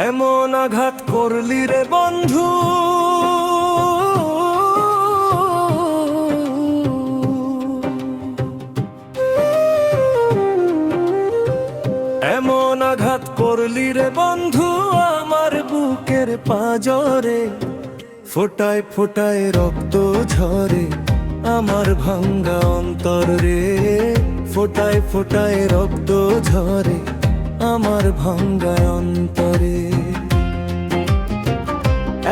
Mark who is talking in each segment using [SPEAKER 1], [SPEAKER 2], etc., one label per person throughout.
[SPEAKER 1] এমন আঘাত করলি রে বন্ধু, এমন আঘাত করলি রে বন্ধু আমার বুকের পাঁজরে। ফোটায় ফোটায় রক্ত ঝরে আমার ভাঙ্গা অন্তর রে। ফোটায় ফোটায় রক্ত ঝরে আমার ভাঙ্গা অন্তরে।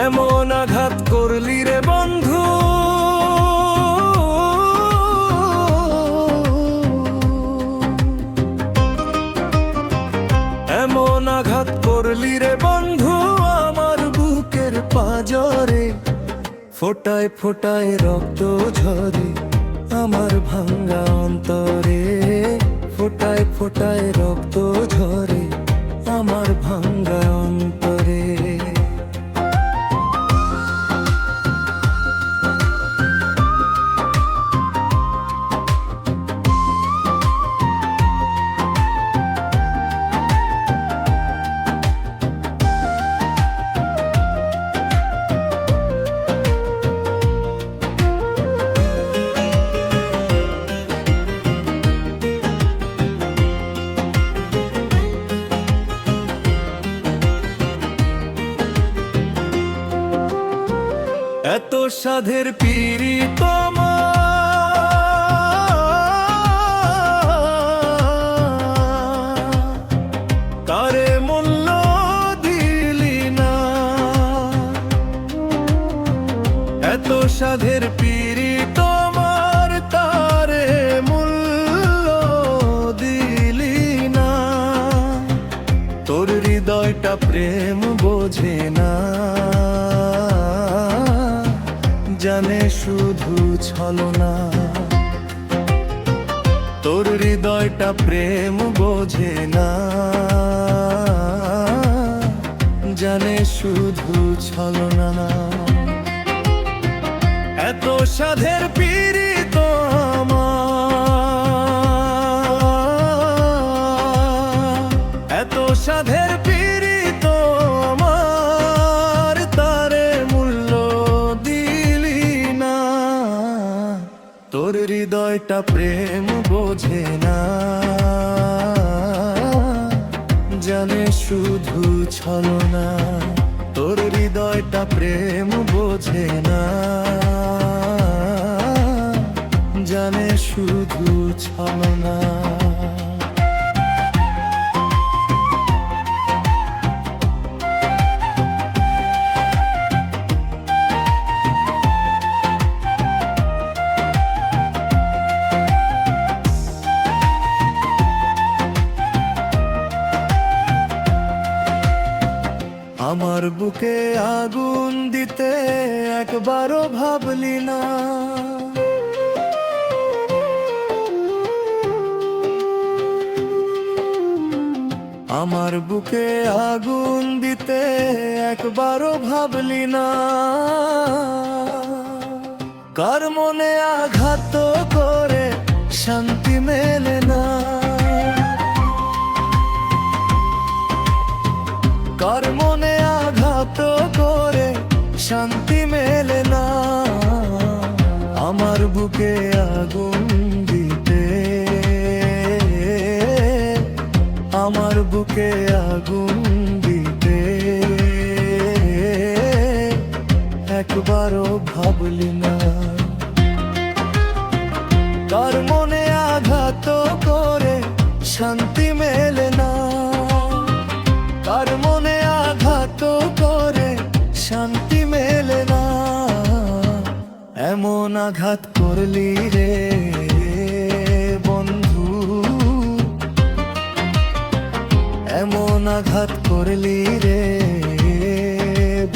[SPEAKER 1] এমন আঘাত করলি রে বন্ধু, এমন আঘাত করলি রে বন্ধু আমার বুকের পাঁজরে। ফোটায় ফোটায় রক্ত ঝরে আমার ভাঙ্গা অন্তরে। ফোটায় ফোটায় রক্ত ঝরে আমার ভাঙ্গা অন্তরে। এত সাধের পীড়িত তারে মূল্য দিলি না। এত সাধের পীড়িত তারে মূল্য দিলি না। তোর হৃদয়টা প্রেম বোঝে না, জানে শুধু ছলনা। তোর হৃদয়টা প্রেম বোঝে না, জানে শুধু ছলনা। এত সাধের পীড়িত এত সাধের পীড়িত আমার তারে মূল্য দিলি না। তোর হৃদয়টা প্রেম বোঝে না, জানে শুধু ছলনা। তোর হৃদয়টা প্রেম বোঝে না, জানে শুধু ছলনা। আমার বুকে আগুন দিতে একবারও ভাবলি না। আমার বুকে আগুন দিতে একবারও ভাবলি না। কার মনে আঘাত করে শান্তি মেলে না। কার মনে আঘাত করে শান্তি মেলে না। আমার বুকে আগুন দিতে, আমার বুকে আগুন দিতে একবারও ভাবলি না। কার মনে আঘাত করে শান্তি মেলে না। কার মনে আঘাত করে শান্তি মেলে না। এমন আঘাত করলি রে বন্ধু, এমন আঘাত করলি রে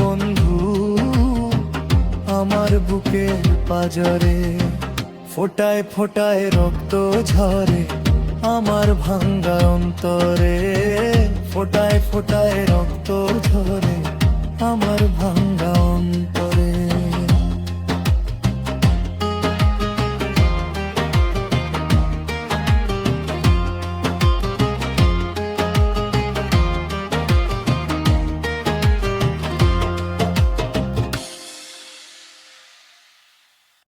[SPEAKER 1] বন্ধু, আমার বুকের পাজরে ফোটায় ফোটায় রক্ত ঝরে আমার ভাঙ্গা অন্তরে, ফোটায় ফোটায় রক্ত ঝরে আমার ভাঙ্গা অন্তরে।